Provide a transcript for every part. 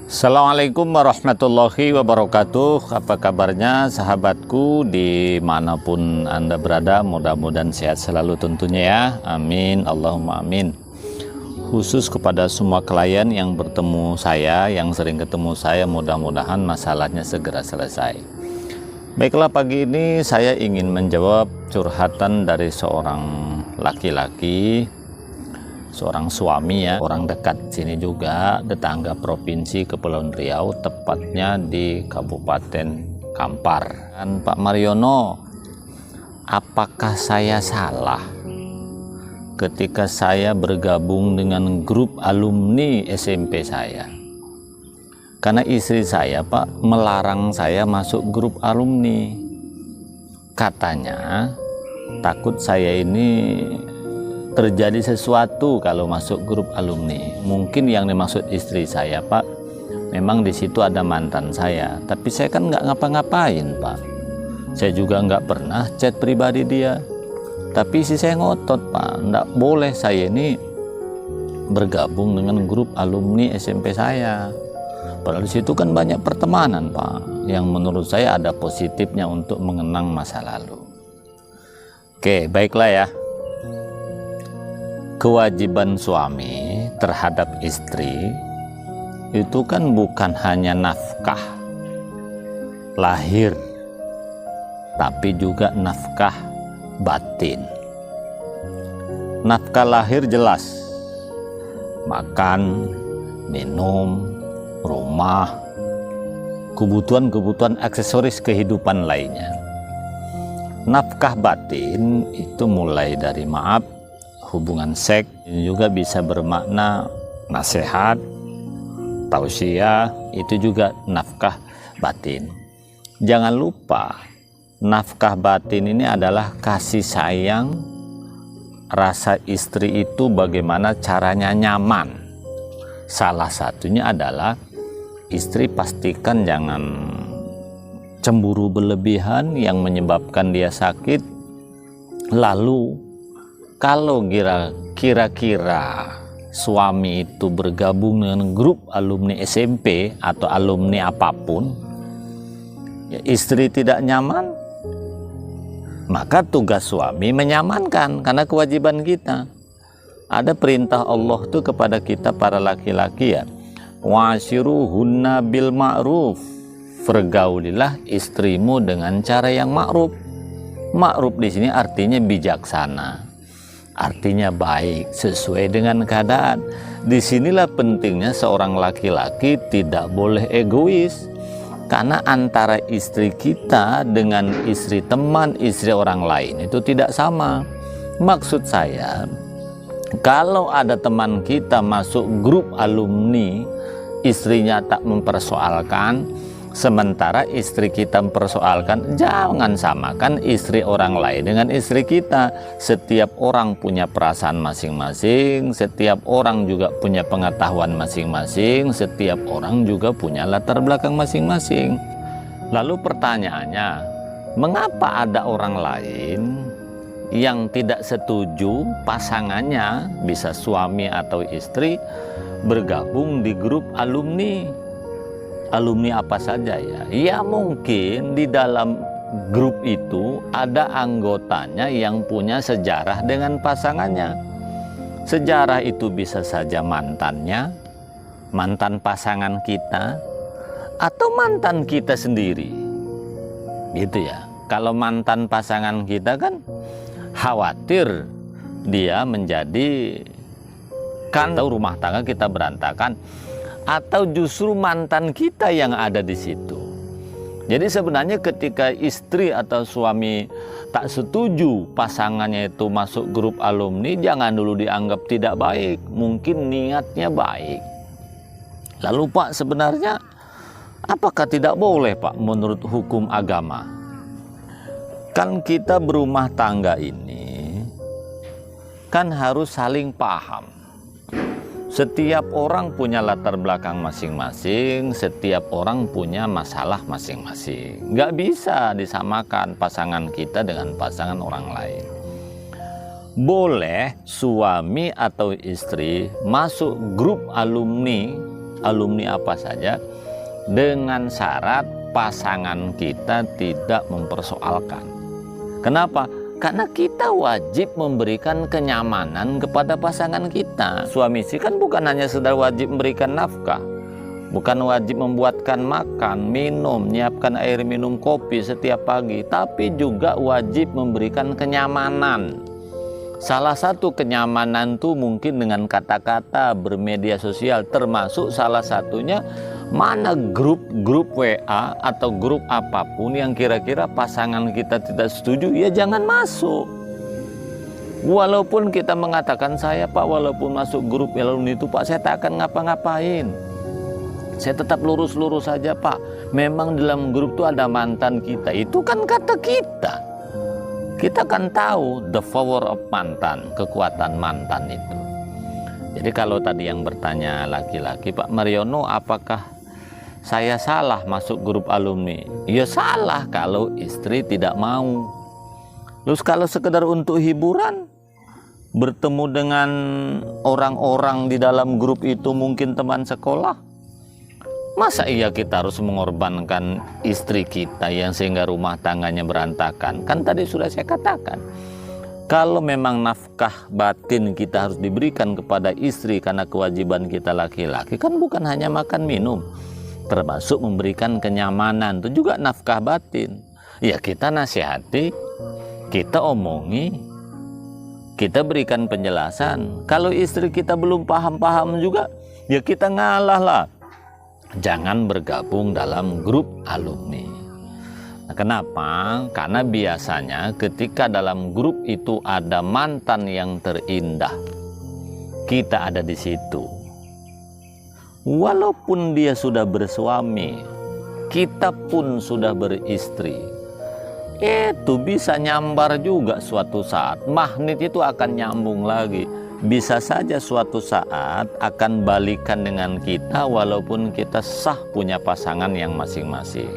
Assalamualaikum warahmatullahi wabarakatuh. Apa kabarnya sahabatku dimanapun Anda berada? Mudah-mudahan sehat selalu tentunya ya. Amin, Allahumma amin. Khusus kepada semua klien yang bertemu saya, yang sering ketemu saya, mudah-mudahan masalahnya segera selesai. Baiklah, pagi ini saya ingin menjawab curhatan dari seorang laki-laki, seorang suami ya, orang dekat sini juga, tetangga provinsi Kepulauan Riau, tepatnya di Kabupaten Kampar. Dan Pak Mariono, apakah saya salah ketika saya bergabung dengan grup alumni SMP saya? Karena istri saya, Pak, melarang saya masuk grup alumni. Katanya takut saya ini terjadi sesuatu kalau masuk grup alumni. Mungkin yang dimaksud istri saya, Pak, memang di situ ada mantan saya. Tapi saya kan nggak ngapa-ngapain, Pak. Saya juga nggak pernah chat pribadi dia. Tapi istri saya ngotot, Pak, nggak boleh saya ini bergabung dengan grup alumni SMP saya. Padahal di situ kan banyak pertemanan, Pak, yang menurut saya ada positifnya untuk mengenang masa lalu. Oke, baiklah ya. Kewajiban suami terhadap istri itu kan bukan hanya nafkah lahir, tapi juga nafkah batin. Nafkah lahir jelas, makan, minum, rumah, kebutuhan-kebutuhan aksesoris kehidupan lainnya. Nafkah batin itu mulai dari maaf, hubungan seks, juga bisa bermakna nasihat, tausiah, itu juga nafkah batin. Jangan lupa, nafkah batin ini adalah kasih sayang, rasa istri itu bagaimana caranya nyaman. Salah satunya adalah istri pastikan jangan cemburu berlebihan yang menyebabkan dia sakit. Lalu kalau kira-kira suami itu bergabung dengan grup alumni SMP atau alumni apapun, ya istri tidak nyaman, maka tugas suami menyamankan, karena kewajiban kita. Ada perintah Allah tuh kepada kita para laki-laki ya, washiruhunna bil ma'ruf, pergaulilah istrimu dengan cara yang ma'ruf. Ma'ruf di sini artinya bijaksana, artinya baik, sesuai dengan keadaan. Disinilah pentingnya seorang laki-laki tidak boleh egois, karena antara istri kita dengan istri teman, istri orang lain itu tidak sama. Maksud saya, kalau ada teman kita masuk grup alumni, istrinya tak mempersoalkan, sementara istri kita mempersoalkan, jangan samakan istri orang lain dengan istri kita. Setiap orang punya perasaan masing-masing, setiap orang juga punya pengetahuan masing-masing, setiap orang juga punya latar belakang masing-masing. Lalu pertanyaannya, mengapa ada orang lain yang tidak setuju pasangannya, bisa suami atau istri, bergabung di grup alumni? Alumni apa saja ya? Ya mungkin di dalam grup itu ada anggotanya yang punya sejarah dengan pasangannya. Sejarah itu bisa saja mantannya, mantan pasangan kita, atau mantan kita sendiri. Gitu ya. Kalau mantan pasangan kita kan khawatir dia menjadi atau rumah tangga kita berantakan, atau justru mantan kita yang ada di situ. Jadi sebenarnya ketika istri atau suami tak setuju pasangannya itu masuk grup alumni, jangan dulu dianggap tidak baik. Mungkin niatnya baik. Lalu Pak, sebenarnya apakah tidak boleh Pak menurut hukum agama? Kan kita berumah tangga ini kan harus saling paham. Setiap orang punya latar belakang masing-masing, setiap orang punya masalah masing-masing. Nggak bisa disamakan pasangan kita dengan pasangan orang lain. Boleh suami atau istri masuk grup alumni alumni apa saja, dengan syarat pasangan kita tidak mempersoalkan. Kenapa? Karena kita wajib memberikan kenyamanan kepada pasangan kita. Suami istri kan bukan hanya sekedar wajib memberikan nafkah, bukan wajib membuatkan makan, minum, menyiapkan air minum, kopi setiap pagi, tapi juga wajib memberikan kenyamanan. Salah satu kenyamanan itu mungkin dengan kata-kata, bermedia sosial, termasuk salah satunya mana grup WA atau grup apapun yang kira-kira pasangan kita tidak setuju, ya jangan masuk. Walaupun kita mengatakan, saya Pak, walaupun masuk grup alumni itu Pak, saya tak akan ngapa-ngapain, saya tetap lurus-lurus saja Pak. Memang dalam grup itu ada mantan kita. Itu kan kata kita. Kita kan tahu the power of mantan, kekuatan mantan itu. Jadi kalau tadi yang bertanya laki-laki, Pak Mariono, apakah saya salah masuk grup alumni? Ya salah kalau istri tidak mau. Terus kalau sekedar untuk hiburan, bertemu dengan orang-orang di dalam grup itu mungkin teman sekolah, masa iya kita harus mengorbankan istri kita yang sehingga rumah tangganya berantakan? Kan tadi sudah saya katakan, kalau memang nafkah batin kita harus diberikan kepada istri karena kewajiban kita laki-laki, kan bukan hanya makan minum, termasuk memberikan kenyamanan, itu juga nafkah batin. Ya kita nasihati, kita omongi, kita berikan penjelasan. Kalau istri kita belum paham-paham juga, ya kita ngalah lah. Jangan bergabung dalam grup alumni. Nah, kenapa? Karena biasanya ketika dalam grup itu ada mantan yang terindah, kita ada di situ. Walaupun dia sudah bersuami, kita pun sudah beristri, itu bisa nyambar juga suatu saat. Magnet itu akan nyambung lagi. Bisa saja suatu saat akan balikan dengan kita walaupun kita sah punya pasangan yang masing-masing.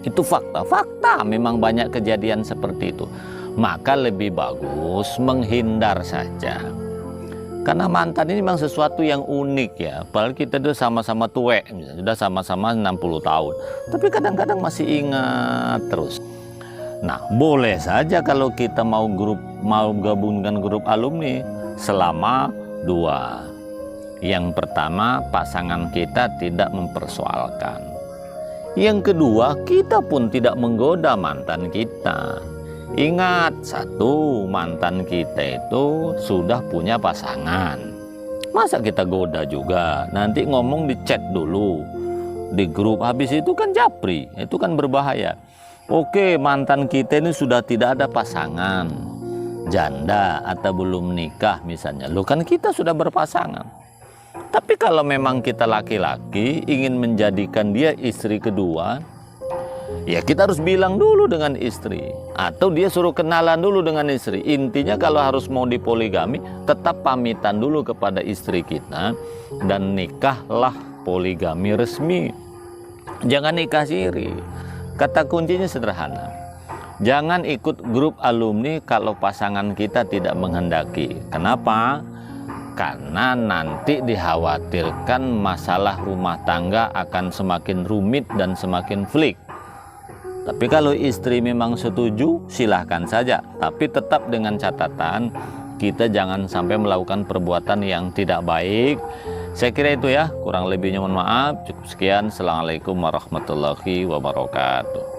Itu fakta memang banyak kejadian seperti itu. Maka lebih bagus menghindar saja. Karena mantan ini memang sesuatu yang unik ya. Apalagi kita udah sama-sama tua, sudah sama-sama 60 tahun. Tapi kadang-kadang masih ingat terus. Nah, boleh saja kalau kita mau gabung dengan grup alumni selama 2. Yang pertama, pasangan kita tidak mempersoalkan. Yang kedua, kita pun tidak menggoda mantan kita. Ingat, satu, mantan kita itu sudah punya pasangan. Masa kita goda juga? Nanti ngomong di chat dulu, di grup, habis itu kan japri, itu kan berbahaya. Oke, mantan kita ini sudah tidak ada pasangan, janda atau belum nikah misalnya. Loh kan kita sudah berpasangan. Tapi kalau memang kita laki-laki ingin menjadikan dia istri kedua, ya kita harus bilang dulu dengan istri, atau dia suruh kenalan dulu dengan istri. Intinya kalau harus mau dipoligami, tetap pamitan dulu kepada istri kita dan nikahlah poligami resmi. Jangan nikah siri. Kata kuncinya sederhana, jangan ikut grup alumni kalau pasangan kita tidak menghendaki. Kenapa? Karena nanti dikhawatirkan masalah rumah tangga akan semakin rumit dan semakin flik. Tapi kalau istri memang setuju, silahkan saja. Tapi tetap dengan catatan, kita jangan sampai melakukan perbuatan yang tidak baik. Saya kira itu ya, kurang lebihnya mohon maaf. Cukup sekian. Assalamualaikum warahmatullahi wabarakatuh.